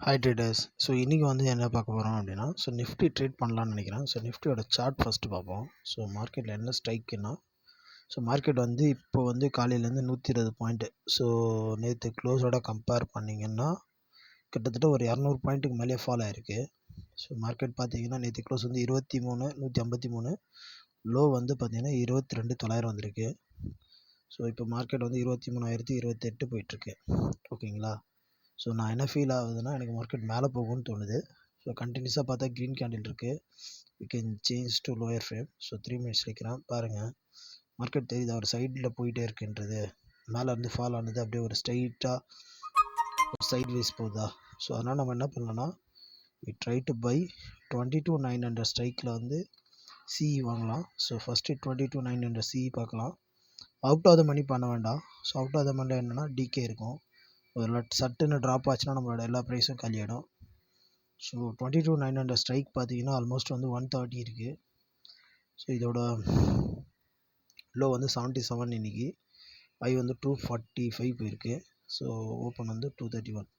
Hi traders. So இன்றைக்கி வந்து என்ன பார்க்க போகிறோம் அப்படின்னா, நிஃப்டி ட்ரேட் பண்ணலான்னு நினைக்கிறேன். நிஃப்டியோட சார்ட் ஃபஸ்ட்டு பார்ப்போம். மார்க்கெட்டில் என்ன ஸ்ட்ரைக்குன்னா, மார்க்கெட் வந்து இப்போ வந்து காலையிலேருந்து 120 பாயிண்ட்டு. நேற்று க்ளோஸோட கம்பேர் பண்ணிங்கன்னா கிட்டத்தட்ட ஒரு 200 பாயிண்ட்டுக்கு மேலே ஃபால் ஆகிருக்கு. மார்க்கெட் பார்த்தீங்கன்னா நேற்று க்ளோஸ் வந்து 153 லோ வந்து பார்த்தீங்கன்னா 22,900 வந்திருக்கு. இப்போ மார்க்கெட் வந்து 23,028 போயிட்டுருக்கு. ஓகேங்களா. நான் என்ன ஃபீல் ஆகுதுன்னா, எனக்கு மார்க்கெட் மேலே போகும்னு தோணுது. கண்டினியூஸாக பார்த்தா க்ரீன் கேண்டில் இருக்குது. We can change to lower frame. 3 minutes வைக்கிறேன் பாருங்கள். மார்க்கெட் தெரியுது ஒரு சைடில் போயிட்டே இருக்குன்றது. மேலே இருந்து ஃபால் ஆனது அப்படியே ஒரு ஸ்ட்ரைட்டாக ஒரு சைட் வைஸ் போகுதா. அதனால் நம்ம என்ன பண்ணலாம்னா, வி ட்ரை டு பை 22,900 ஸ்ட்ரைக்கில் வந்து சிஇ வாங்கலாம். ஃபஸ்ட்டு 22,900 சிஇ பார்க்கலாம். அவுட் ஆஃப் த மணி பண்ண வேண்டாம். அவுட் ஆஃப் த மணி என்னென்னா டிகே இருக்கும். ஒரு சட்டுன்னு ட்ராப் ஆச்சுன்னா நம்மளோட எல்லா ப்ரைஸும் காலியாகிடும். 22,900 ஸ்ட்ரைக் பார்த்தீங்கன்னா ஆல்மோஸ்ட் வந்து 130 இருக்குது. இதோட லோ வந்து 77 இன்றைக்கி. ஐ வந்து 245 போயிருக்கு. ஓப்பன் வந்து 231.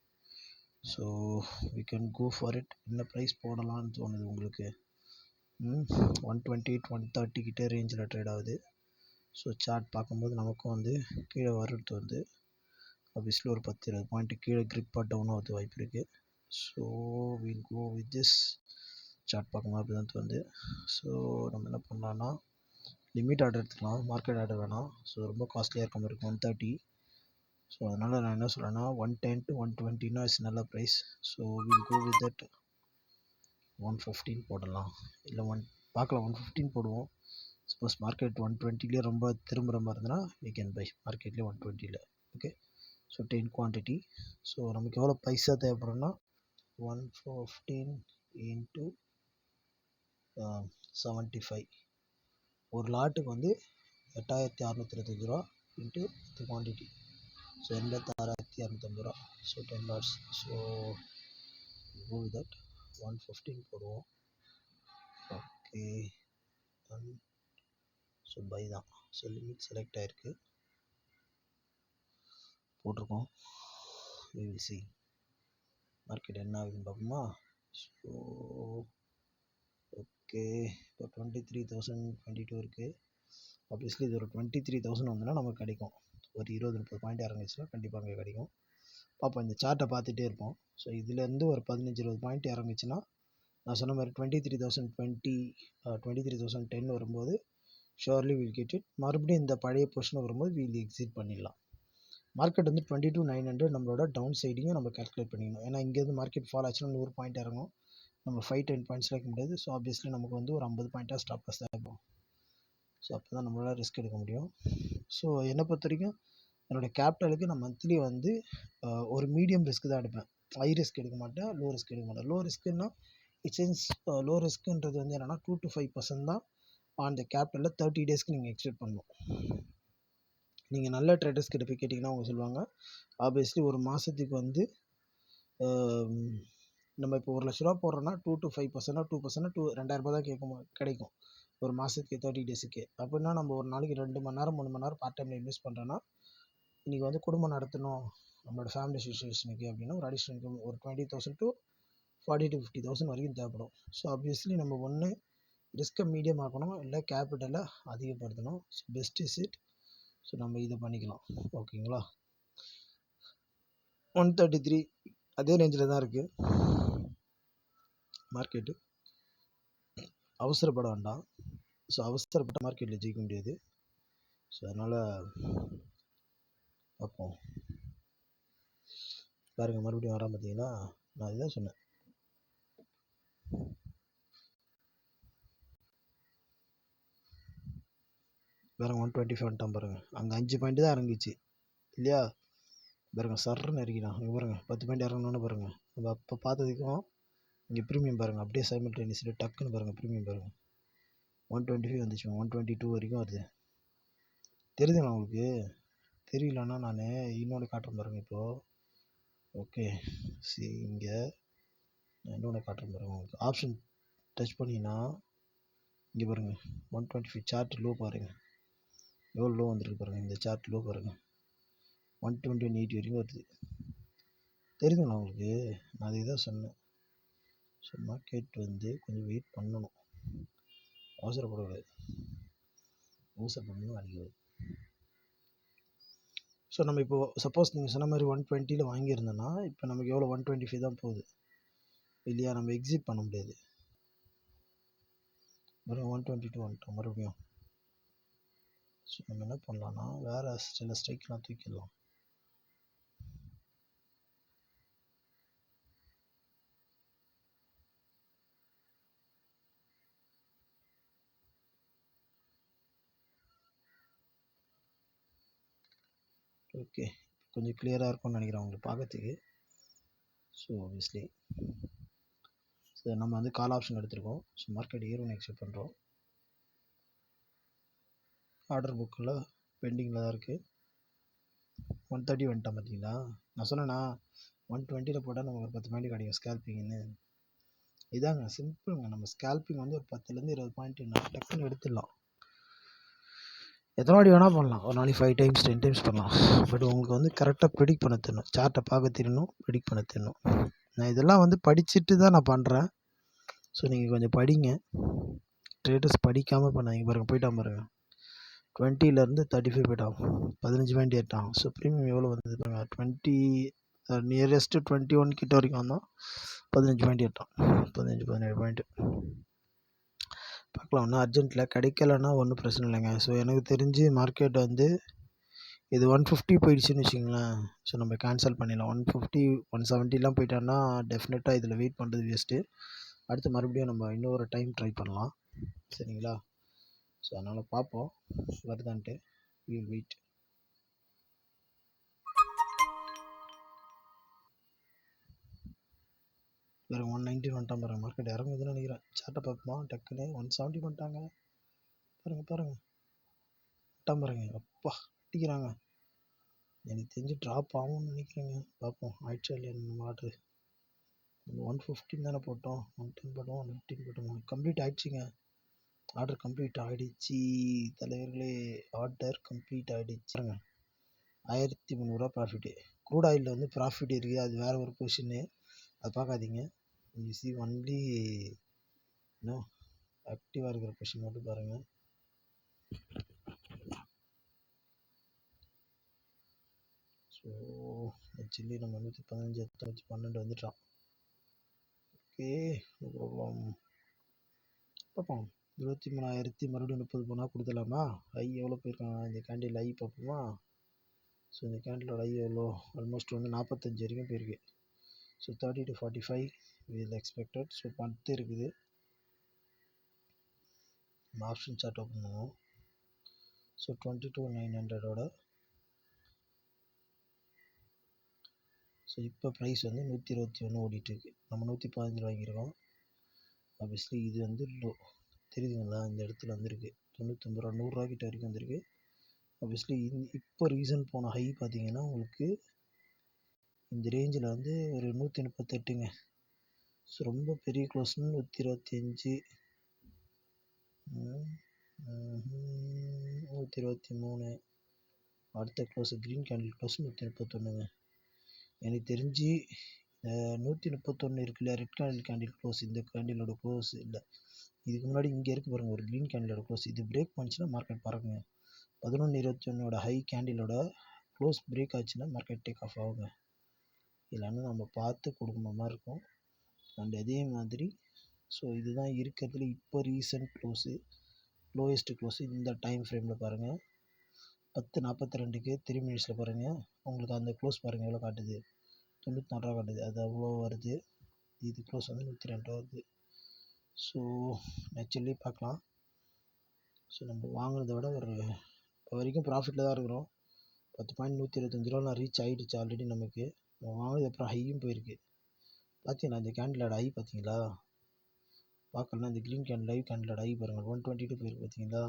We can go for it. என்ன ப்ரைஸ் போடலான்னு தோணுது உங்களுக்கு? 120 130 கிட்டே ரேஞ்சில் ட்ரேட் ஆகுது. சார்ட் பார்க்கும்போது நமக்கும் வந்து கீழே வர்றது வந்து ஆப்வியஸ்லி ஒரு 10-20 பாயிண்ட் கீழே க்ரிப்பாக டவுன் ஆகுது வாய்ப்பு இருக்குது. Will go with this. Chart பார்க்கும்போது அப்படி தான் தோணுது. நம்ம என்ன பண்ணலான்னா, லிமிட் ஆர்டர் எடுத்துக்கலாம், மார்க்கெட் ஆர்டர் வேணாம். ரொம்ப காஸ்ட்லியாக இருக்க மாதிரி இருக்கும் 130. அதனால் நான் என்ன சொல்கிறேன்னா 110 to 120 இஸ் நல்ல price. Will go with that. 115 போடலாம், இல்லை பார்க்கலாம். 115 போடுவோம். சப்போஸ் மார்க்கெட் 120 ரொம்ப திரும்புகிற மாதிரி இருந்ததுன்னா வி கேன் பை மார்க்கெட்லேயே 120. ஓகே. 10 குவான்டிட்டி. நமக்கு எவ்வளோ பைசா தேவைப்படும்னா 115 into 75. ஒரு லாட்டுக்கு வந்து 8,625 ரூபா இன்ட்டு இந்த குவான்டிட்டி. 86,250 ரூபா. 10 லாட்ஸ். Go with that. 115 போடுவோம். ஓகே. பை தான். லிமிட் செலக்ட் ஆகிருக்கு, போட்டிருக்கோம். we will see மார்க்கெட் என்ன ஆகுதுன்னு பார்ப்போமா. ஓகே. இப்போ 23,022 இருக்குது. ஆப்வியஸ்லி இது ஒரு 23,000 வந்தோன்னா நமக்கு கிடைக்கும். ஒரு 20-30 பாயிண்ட் இறங்குச்சுன்னா கண்டிப்பாக அங்கே கிடைக்கும். பார்ப்போம். இந்த சார்ட்டை பார்த்துட்டே இருப்போம். இதுலேருந்து ஒரு 15-20 பாயிண்ட் இறங்குச்சுன்னா நான் சொன்ன மாதிரி 23,020 23,010 வரும்போது ஷோர்லி வில் கெட் இட். மறுபடியும் இந்த பழைய பொசிஷன் வரும்போது வில் எக்ஸிட் பண்ணிடலாம். மார்க்கெட் வந்து 22,900 நம்மளோட டவுன் சைடையும் நம்ம கால்குலேட் பண்ணிக்கணும். ஏன்னா இங்கேருந்து மார்க்கெட் ஃபால் ஆச்சுன்னா 100 பாயிண்ட் இறங்கும். நம்ம 5-10 பாயிண்ட்ஸ் வைக்க முடியாது. ஆப்வியஸ்லி நமக்கு வந்து ஒரு 50 பாயிண்ட்டாக ஸ்டாப் லாஸ் தான் இருக்கும். அப்போ தான் நம்மளால் ரிஸ்க் எடுக்க முடியும். என்னை பொறுத்த வரைக்கும் என்னோடய கேபிட்டலுக்கு நான் மந்த்லி வந்து ஒரு மீடியம் ரிஸ்க் தான் எடுப்பேன். ஹை ரிஸ்க் எடுக்க மாட்டேன், லோ ரிஸ்க் எடுக்க மாட்டேன். லோ ரிஸ்க்குன்னா இட்ஸ் லோ ரிஸ்க்குன்றது வந்து என்னென்னா 2 to 5% தான் அந்த கேபிட்டலில் 30 டேஸ்க்கு நீங்கள் எக்ஸ்பெக்ட் பண்ணணும். நீங்கள் நல்ல ட்ரேடர்ஸ் கிட்ட போய் கேட்டிங்கன்னா அவங்க சொல்லுவாங்க, ஆப்வியஸ்லி ஒரு மாதத்துக்கு வந்து நம்ம இப்போ 1,00,000 ரூபா போடுறோன்னா 2 to 5%, 2% 2,000 தான் கிடைக்கும் ஒரு மாதத்துக்கு 30 டேஸுக்கு. அப்படின்னா நம்ம ஒரு நாளைக்கு 2 மணி நேரம் 3 மணி நேரம் பார்ட் டைமில் இன்வெஸ்ட் பண்ணுறோன்னா, இன்றைக்கி வந்து குடும்பம் நடத்தணும் நம்மளோட ஃபேமிலி சுச்சுவேஷனுக்கு அப்படின்னா ஒரு அடிஷ்னல் இன்கம் ஒரு 20,000 to 40,000 to 50,000 வரைக்கும் தேவைப்படும். ஆப்வியஸ்லி நம்ம ஒன்று ரிஸ்க்கை மீடியம் ஆக்கணும், இல்லை கேபிட்டலை அதிகப்படுத்தணும். Best is it. நம்ம இதை பண்ணிக்கலாம். ஓகேங்களா. 133 அதே ரேஞ்சில் தான் இருக்குது மார்க்கெட்டு. அவசரப்பட வேண்டாம். அவசரப்பட்ட மார்க்கெட்டில் ஜெயிக்க முடியாது. அதனால் பார்ப்போம். பாருங்கள், மறுபடியும் வராமல் பார்த்தீங்கன்னா நான் இதுதான் சொன்னேன். பாருங்கள் 125 வந்துட்டான் பாருங்கள். அங்கே 5 பாயிண்ட் தான் இறங்கிச்சு இல்லையா. பாருங்கள் சர்ன்னு இறங்கிடும். இங்கே பாருங்கள் 10 பாயிண்ட் இறங்கணுன்னு பாருங்கள். நம்ம அப்போ பார்த்ததுக்கும் இங்கே ப்ரீமியம் பாருங்கள் அப்படியே சைமல்டேனியஸ்லி டக்குன்னு பாருங்கள். ப்ரீமியம் பாருங்கள் 125 வந்துச்சு, 122 வரைக்கும் வருது. தெரியுதுங்களா உங்களுக்கு? தெரியலன்னா நான் இன்னொன்று காட்டுறேன் பாருங்கள். இப்போது ஓகே இங்கே நான் இன்னொன்று காட்டுறேன் பாருங்கள். உங்களுக்கு ஆப்ஷன் டச் பண்ணிங்கன்னா இங்கே பாருங்கள் 125 சார்ட் லோ பாருங்கள். எவ்வளோ லோ வந்துருக்கு பாருங்கள். இந்த சார்ட் லோ பாருங்கள் 121.80 வரைக்கும் வருது. தெரியுதுங்களா உங்களுக்கு? நான் அதை தான் சொன்னேன். ஸோ மார்க்கெட் வந்து கொஞ்சம் வெயிட் பண்ணணும், அவசரப்படக்கூடாது. அவசரப்படணும் அடிக்கிறது. ஸோ நம்ம இப்போ சப்போஸ் நீங்கள் சொன்ன மாதிரி 120 வாங்கியிருந்தோன்னா இப்போ நமக்கு எவ்வளோ 125 தான் போகுது இல்லையா? நம்ம எக்ஸிட் பண்ண முடியாது. வெறும் 122 வந்துட்டோம் மறுபடியும். ஸோ நம்ம என்ன பண்ணலான்னா வேறு சில ஸ்ட்ரைக்லாம் தூக்கிடலாம். ஓகே, கொஞ்சம் கிளியராக இருக்கும்னு நினைக்கிறேன் உங்களுக்கு பார்க்கறதுக்கு. ஸோ ஆப்வியஸ்லி ஸோ நம்ம வந்து கால் ஆப்ஷன் எடுத்திருக்கோம். ஸோ மார்க்கெட் ஏறும்னு எக்ஸ்பெக்ட் பண்ணுறோம். ஆர்டர் புக்கில் பெண்டிங்கில் தான் இருக்குது. 130 வந்துட்டான் பார்த்தீங்களா? நான் சொன்னேன்னா 120 போட்டால் நமக்கு ஒரு 10 பாயிண்ட் கிடைக்கும் ஸ்கேல்பிங்னு. இதாங்க சிம்பிளுங்க. நம்ம ஸ்கேல்பிங் வந்து ஒரு 10லேருந்து 20 பாயிண்ட் டக்குன்னு எடுத்துடலாம். எத்தனை வாட்டி வேணால் பண்ணலாம், ஒரு நாளைக்கு 5 டைம்ஸ் 10 டைம்ஸ் பண்ணலாம். பட் உங்களுக்கு வந்து கரெக்டாக ப்ரெடிக்ட் பண்ண தெரியணும், சார்ட்டை பார்க்க தெரியணும், ப்ரெடிக்ட் பண்ண தெரியணும். நான் இதெல்லாம் வந்து படிச்சுட்டு தான் நான் பண்ணுறேன். ஸோ நீங்கள் கொஞ்சம் படிங்க. ட்ரேடர்ஸ் படிக்காமல் பண்ணாங்க பாருங்கள், போயிட்டான் பாருங்கள். 20லேருந்து 35 போயிட்டான், 15 பாயிண்ட் ஏட்டான். ஸோ ப்ரீமியம் எவ்வளோ வந்தது பாருங்கள், 20 நியரஸ்ட்டு 21 கிட்ட வரைக்கும் வந்தான், 15 பாயிண்ட் ஏட்டான், 15-17 பாயிண்ட்டு. பார்க்கலாம், ஒன்றும் அர்ஜென்ட்டில் கிடைக்கலன்னா ஒன்றும் பிரச்சனை இல்லைங்க. ஸோ எனக்கு தெரிஞ்சு மார்க்கெட் வந்து இது 150 போயிடுச்சுன்னு வச்சிங்களேன். ஸோ நம்ம கேன்சல் பண்ணிடலாம். 150 170 போயிட்டான்னா டெஃபினட்டாக இதில் வெயிட் பண்ணுறது வேஸ்ட்டு. அடுத்து மறுபடியும் நம்ம இன்னொரு டைம் ட்ரை பண்ணலாம், சரிங்களா? ஸோ அதனால் பார்ப்போம் வருதான்ட்டு. Wheel wait. வேறு 190 வந்துட்டான் பாருங்கள். மார்க்கெட் இறங்குதுன்னு நினைக்கிறேன். சார்ட்டை பார்ப்போமா டக்குன்னு 170 பண்ணிட்டாங்க பாருங்கள் வந்துட்டான் பாருங்கள். அப்பா அடிக்கிறாங்க. எனக்கு தெரிஞ்சு ட்ராப் ஆகும்னு நினைக்கிறேங்க. பார்ப்போம் ஆயிடுச்சா இல்லையா நம்ம ஆர்டரு. 115 தானே போட்டோம், 110 போட்டோம், 115 போட்டோம். கம்ப்ளீட் ஆகிடுச்சிங்க. ஆர்டர் கம்ப்ளீட் ஆகிடுச்சி தலைவர்களே, ஆர்டர் கம்ப்ளீட் ஆகிடுச்சுங்க. 1300 ப்ராஃபிட்டு. க்ரூட் ஆயிலில் வந்து ப்ராஃபிட் இருக்குது, அது வேறு ஒரு பொசிஷனு, அதை பார்க்காதீங்க. யூ சி ஒன்லி இன்னும் ஆக்டிவாக இருக்கிற பொசிஷன் மட்டும் பாருங்கள். ஸோ ஆக்சுவலி நம்ம 115 12 வந்துட்டான். Okay, no problem. பார்ப்போம் 23,000 மறுபடியும் 30 போனால் கொடுத்துடலாமா? ஐ எவ்வளோ போயிருக்காங்க இந்த கேண்டில்? ஐ பார்ப்போமா? ஸோ இந்த கேண்டிலோட ஐ எவ்வளோ? ஆல்மோஸ்ட் வந்து 45 வரைக்கும் போயிருக்கு. So 30 to 45 will expected. So 10 இருக்குது. ஆப்ஷன் சார்ட் ஓப்பன் பண்ணுவோம். ஸோ 22,900ஓட ஸோ இப்போ ப்ரைஸ் வந்து 121 ஓடிட்டுருக்கு. நம்ம 115 வாங்கியிருக்கோம். ஆப்வியஸ்லி இது வந்து லோ தெரியுதுங்களா? இந்த இடத்துல வந்திருக்கு 99 ரூபா, 100 ரூபா கிட்ட வரைக்கும் வந்திருக்கு. ஆப்வியஸ்லி இப்போ ரீசன் போன ஹை பார்த்தீங்கன்னா உங்களுக்கு இந்த ரேஞ்சில் வந்து ஒரு 138ங்க. ஸோ ரொம்ப பெரிய க்ளோஸ்னு 125, 123. அடுத்த க்ளோஸ் க்ரீன் கேண்டில் க்ளோஸ் 131ங்க. எனக்கு தெரிஞ்சு 131 இருக்கு இல்லையா, ரெட் கேண்டில் க்ளோஸ், இந்த கேண்டிலோட க்ளோஸ் இல்லை, இதுக்கு முன்னாடி இங்கே இருக்குது பாருங்கள் ஒரு க்ரீன் கேண்டிலோட க்ளோஸ். இது பிரேக் பண்ணிச்சுன்னா மார்க்கெட் பறக்குங்க. 11-21 ஹை கேண்டிலோட க்ளோஸ் பிரேக் ஆச்சுன்னா மார்க்கெட் டேக் ஆஃப் ஆகுங்க. இல்லைன்னா நம்ம பார்த்து கொடுக்குற மாதிரி இருக்கும். அண்ட் அதே மாதிரி ஸோ இதுதான் இருக்கிறதுல இப்போ ரீசன்ட் க்ளோஸு, லோயஸ்ட்டு க்ளோஸு இந்த டைம் ஃப்ரேமில் பாருங்கள். 10:42க்கு 3 மினிட்ஸில் பாருங்கள். உங்களுக்கு அந்த க்ளோஸ் பாருங்கள் எவ்வளோ காட்டுது, 94 ரூபா காட்டுது. அது அவ்வளோ வருது. இது க்ளோஸ் வந்து 102 ரூபா வருது. ஸோ ஆக்சுவலி பார்க்கலாம். ஸோ நம்ம வாங்கினதை விட ஒரு இப்போ வரைக்கும் ப்ராஃபிட்டில் தான் இருக்கிறோம். 10 பாயிண்ட் 125 ரூபாலாம் ரீச் ஆகிடுச்சு ஆல்ரெடி நமக்கு. நம்ம வாங்கினது அப்புறம் ஹையும் போயிருக்கு. பார்த்தீங்களா இந்த கேண்டிலோட ஹை பார்த்தீங்களா? பார்க்கலாம், இந்த க்ரீன் கேண்டில் லைவ் கேண்டிலோட ஹை பாருங்கள் 122 போயிருக்கு பார்த்தீங்களா?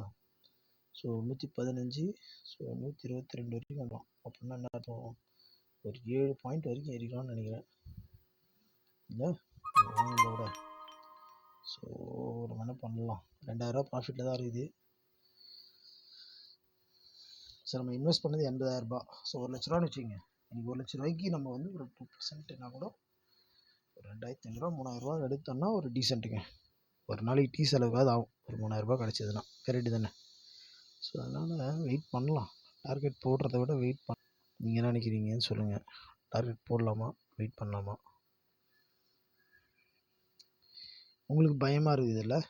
ஸோ 115, ஸோ 122 வரைக்கும் வந்தோம். அப்படின்னா என்ன அர்த்தம், ஒரு 7 பாயிண்ட் வரைக்கும் ஏறிக்கலாம்னு நினைக்கிறேன் இல்லை வாங்கினதோட. ஸோ நம்ம என்ன பண்ணலாம், 2000 ரூபா ப்ராஃபிட்டில் தான் இருக்குது. ஸோ நம்ம இன்வெஸ்ட் பண்ணது 80,000 ரூபாய். ஸோ 1 லட்ச ரூபான்னு வச்சுக்கோங்க. இன்றைக்கி 1,00,000 ரூபாய்க்கு நம்ம வந்து ஒரு 2%னா கூட ஒரு 2,500 3,000 எடுத்தோம்னா ஒரு டீசென்ட்டுங்க. ஒரு நாளைக்கு டீ செலவுக்காவது ஆகும், ஒரு 3,000 கிடச்சிதுன்னா. கரெக்டு தானே? ஸோ அதனால் வெயிட் பண்ணலாம். டார்கெட் போடுறத விட வெயிட் நீங்கள் என்ன நினைக்கிறீங்கன்னு சொல்லுங்கள். டார்கெட் போடலாமா, வெயிட் பண்ணலாமா? உங்களுக்கு பயமாக இருக்குது இல்லை?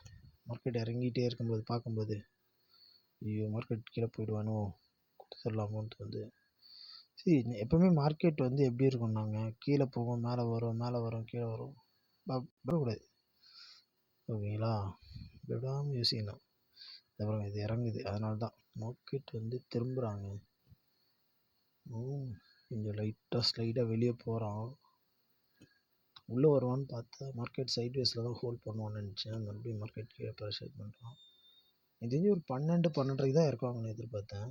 மார்க்கெட் இறங்கிட்டே இருக்கும்போது பார்க்கும்போது ஐயோ மார்க்கெட் கீழே போயிடுவானோ, கொடுத்துடலாமோன்ட்டு வந்து சரி. எப்போவுமே மார்க்கெட் வந்து எப்படி இருக்கும்னாங்க, கீழே போகும் மேலே வரும் கீழே வரும், விடக்கூடாது. ஓகேங்களா? விடாமல் யோசிக்கணும். அப்புறம் இது இறங்குது, அதனால தான் மார்க்கெட் வந்து திரும்புகிறாங்க. கொஞ்சம் லைட்டாக ஸ்லைடாக வெளியே போகிறான். உள்ளே வருவான்னு பார்த்தா மார்க்கெட் சைட்வேஸில் தான் ஹோல்ட் பண்ணுவான்னு நினச்சேன். மறுபடியும் மார்க்கெட் கீழே ப்ரெஷர் பண்ணுறான். இது வந்து ஒரு 12-12:30 தான் இறக்குவாங்கன்னு எதிர்பார்த்தேன்.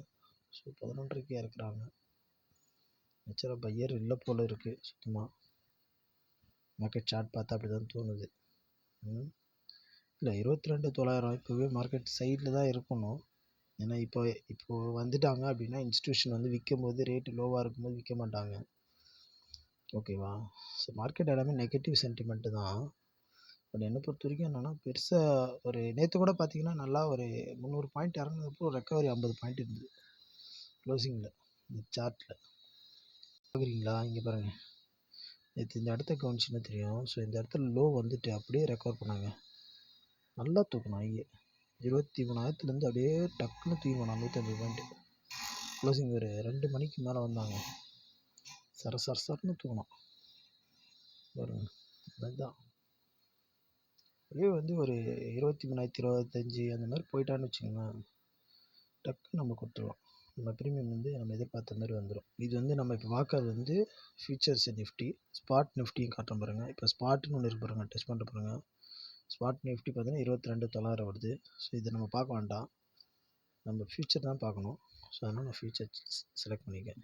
ஸோ 11:30க்கே இறக்குறாங்க. நேச்சராக பையர் இல்லை போல் இருக்குது சுத்தமாக. மார்க்கெட் சார்ட் பார்த்தா அப்படி தான் தோணுது. இல்லை 22,900 இப்போவே மார்க்கெட் சைடில் தான் இருக்கணும். ஏன்னா இப்போ வந்துட்டாங்க அப்படின்னா இன்ஸ்டியூஷன் வந்து விற்கும் போது ரேட்டு லோவாக இருக்கும்போது விற்க மாட்டாங்க. ஓகேவா? ஸோ மார்க்கெட் எல்லாமே நெகட்டிவ் சென்டிமெண்ட்டு தான். பட் என்னை பொறுத்த வரைக்கும் என்னென்னா பெருசாக ஒரு நேற்று கூட பார்த்தீங்கன்னா நல்லா ஒரு 300 பாயிண்ட் இறங்குனப்போ ரெக்கவரி 50 பாயிண்ட் இருந்தது க்ளோசிங்கில் இந்த சார்ட்டில். பார்க்குறீங்களா? இங்கே பாருங்கள், நேற்று இந்த இடத்த கவனிச்சுன்னா தெரியும். ஸோ இந்த இடத்துல லோ வந்துட்டு அப்படியே ரெக்கவர் பண்ணாங்க. நல்லா தூக்கணும் ஐயே, 23,000 அப்படியே டக்குன்னு தூக்கி போனாங்க 150 பாயிண்ட்டு. க்ளோசிங் ஒரு 2 மணிக்கு மேலே வந்தாங்க. சரன்னு தூக்கணும் பாருங்க. அதுதான் அப்படியே வந்து ஒரு 23,025 அந்த மாதிரி போயிட்டான்னு வச்சுக்கோங்களேன், டக்குன்னு நம்ம கொடுத்துருவோம். நம்ம ப்ரீமியம் வந்து நம்ம எதிர்பார்த்த மாதிரி வந்துடும். இது வந்து நம்ம இப்போ பார்க்கறது வந்து ஃபியூச்சர்ஸ் நிஃப்டி, ஸ்பாட் நிஃப்டியும் காட்டுறோம் பாருங்கள். இப்போ ஸ்பாட்னு ஒன்று இருக்கு பாருங்கள், டெஸ்ட் பண்ணிட்டு பாருங்க. ஸ்பாட் நிஃப்டி பார்த்தீங்கன்னா 22,900 வருது. ஸோ இதை நம்ம பார்க்க வேண்டாம், நம்ம ஃபியூச்சர் தான் பார்க்கணும். ஸோ அதனால் நான் ஃபியூச்சர் செலக்ட் பண்ணிக்கேன்.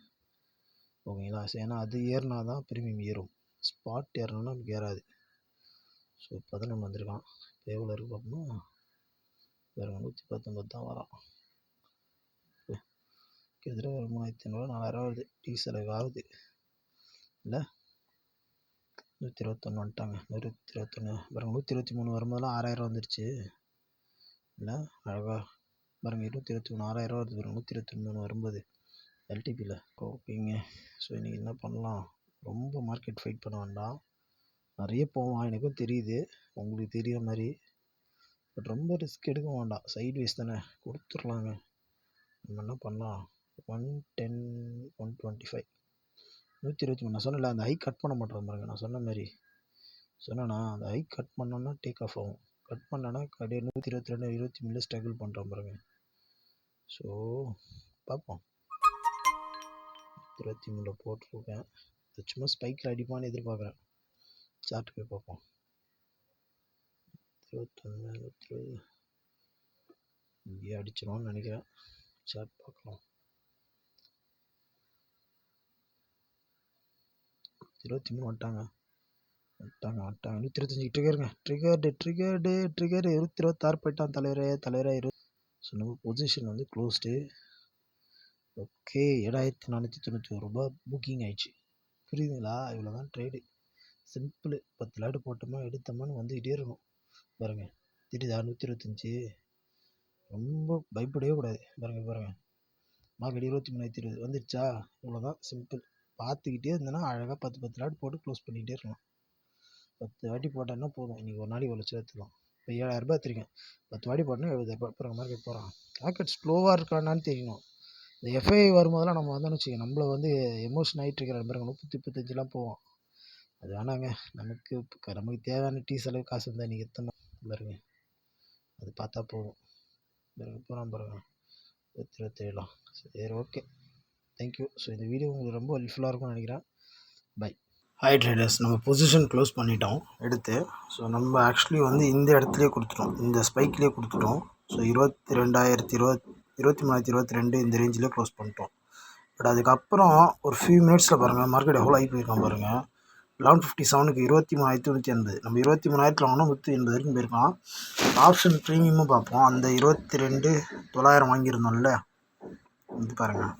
ஓகேங்களா? ஸோ ஏன்னா அது ஏறினா தான் ப்ரீமியம் ஏறும், ஸ்பாட் ஏறினா நமக்கு ஏறாது. ஸோ இப்போ தான் நம்ம வந்திருக்கான். இப்போ எவ்வளோ இருக்குது பார்ப்போம்னா வேறு 119 தான் வரான். கிட்டத்தட்ட ஒரு 3,500 4,000 வருது. டீ செலவு ஆகுது இல்லை? 121 வந்துட்டாங்க. 121 பாருங்க, 123 வரும்போதெல்லாம் 6,000 வந்துருச்சு இல்லை? அழகா பாருங்க, 223 6,000 வருது பாருங்க. 123 வரும்போது எல்டிபியில். ஓகேங்க. ஸோ இன்றைக்கி என்ன பண்ணலாம், ரொம்ப மார்க்கெட் ஃபைட் பண்ண வேண்டாம். நிறைய போவான் எனக்கும் தெரியுது, உங்களுக்கு தெரிகிற மாதிரி. பட் ரொம்ப ரிஸ்க் எடுக்க வேண்டாம், சைட்வேஸ் தானே, கொடுத்துடலாங்க. நம்ம என்ன பண்ணலாம், 110 125 123. நான் சொன்னல அந்த ஹைக் கட் பண்ண மாட்டேன் பாருங்க. நான் சொன்ன மாதிரி சொன்னேன்னா அந்த ஹைக் கட் பண்ணோன்னா டேக் ஆஃப் ஆகும். கட் பண்ணேன்னா கடையை 122 23 ஸ்ட்ரகிள் பண்ணுறோம் பாருங்க. ஸோ பார்ப்போம். 23 போட்டிருக்கேன். சும்மா ஸ்பைக்கில் அடிப்பான்னு எதிர்பார்க்குறேன். சார்ட் போய் பார்ப்போம். 21 20 இங்கேயே அடிச்சிடும்னு நினைக்கிறேன். சார்ட் பார்க்கலாம். 23 வந்துட்டாங்க 125 ட்ரிகருங்க. ட்ரிகர் 26 போயிட்டான் தலைவரே. ஸோ நம்ம பொசிஷன் வந்து க்ளோஸ்டு. ஓகே, 7,491 ரூபாய் புக்கிங் ஆயிடுச்சு. புரியுதுங்களா? இவ்வளோ தான் ட்ரேடு, சிம்பிள். 10 லாட் போட்டோமா எடுத்தோமான்னு வந்துக்கிட்டே இருக்கும் பாருங்க. தெரியுதா? 125 ரொம்ப பயப்படவே கூடாது. பாருங்க மார்க்கெட் 23,020 வந்துடுச்சா? இவ்வளோதான் சிம்பிள். பார்த்துக்கிட்டே இருந்தேன்னா அழகாக 10 லாட் போட்டு க்ளோஸ் பண்ணிகிட்டே இருக்கலாம். 10 வாட்டி போட்டேன்னா போதும். இன்றைக்கி ஒரு நாளைக்கு 1,00,000 எடுத்துக்கலாம். இப்போ 7,000 எடுத்துருக்கேன். 10 வாட்டி போட்டோன்னா 70,000 அப்புறம் மார்க்கெட் போகிறான். மார்க்கெட் ஸ்லோவாக இருக்கானான்னு தெரியணும். இந்த எஃப்ஐ வரும்போதெல்லாம் நம்ம வந்தோன்னு வச்சுக்கோங்க, நம்மளை வந்து எமோஷன் ஆகிட்டு இருக்கிற பாருங்க. 30-35 போவோம். அது வேணாங்க. நமக்கு தேவையான டீ செலவு காசு இருந்தால் இன்றைக்கி எத்தனை பாருங்க, அது பார்த்தா போதும். போகிறான் பாருங்க 27. சரி, ஓகே, தேங்க்யூ. ஸோ இந்த வீடியோ உங்களுக்கு ரொம்ப ஹெல்ப்ஃபுல்லாக இருக்கும்னு நினைக்கிறேன். பை. ஹாய் ட்ரேடர்ஸ், நம்ம பொசிஷன் க்ளோஸ் பண்ணிட்டோம் எடுத்து. ஸோ நம்ம ஆக்சுவலி வந்து இந்த இடத்துலையே கொடுத்துட்டோம், இந்த ஸ்பைக்லேயே கொடுத்துட்டோம். ஸோ 23,022 இந்த ரேஞ்சிலே க்ளோஸ் பண்ணிட்டோம். பட் அதுக்கப்புறம் ஒரு ஃபியூ மினிட்ஸில் பாருங்கள் மார்க்கெட் எவ்வளோ ஆகி போயிருக்கான் பாருங்கள். 11:57க்கு 23,180. நம்ம 23,000 வாங்கினா 180 வரைக்கும் போயிருக்கான். ஆப்ஷன் ப்ரீமியமும் பார்ப்போம். அந்த 22,900 வாங்கியிருந்தோம்ல, இது பாருங்கள்.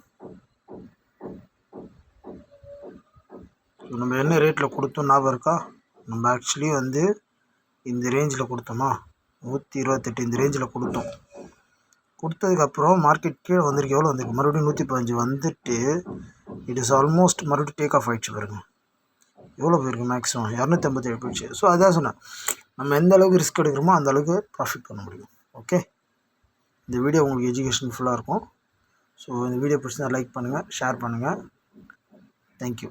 நம்ம என்ன ரேட்டில் கொடுத்தோம் ஞாபகம் இருக்கா? நம்ம ஆக்சுவலி வந்து இந்த ரேஞ்சில் கொடுத்தோமா, 128 இந்த ரேஞ்சில் கொடுத்தோம். கொடுத்ததுக்கப்புறம் மார்க்கெட் கீழே வந்திருக்கு. எவ்வளோ வந்திருக்கு? மறுபடியும் 115 வந்துட்டு இட் இஸ் ஆல்மோஸ்ட் மறுபடியும் டேக் ஆஃப் ஆகிடுச்சு பாருங்க. எவ்வளோ போயிருக்கு? மேக்ஸிமம் 257 போயிடுச்சு. ஸோ அதான் சொன்னேன், நம்ம எந்த அளவுக்கு ரிஸ்க் எடுக்கிறோமோ அந்த அளவுக்கு ப்ராஃபிட் பண்ண முடியும். ஓகே, இந்த வீடியோ உங்களுக்கு எஜுகேஷன் ஃபுல்லாக இருக்கும். ஸோ இந்த வீடியோ பிடிச்சா லைக் பண்ணுங்கள், ஷேர் பண்ணுங்கள். தேங்க்யூ.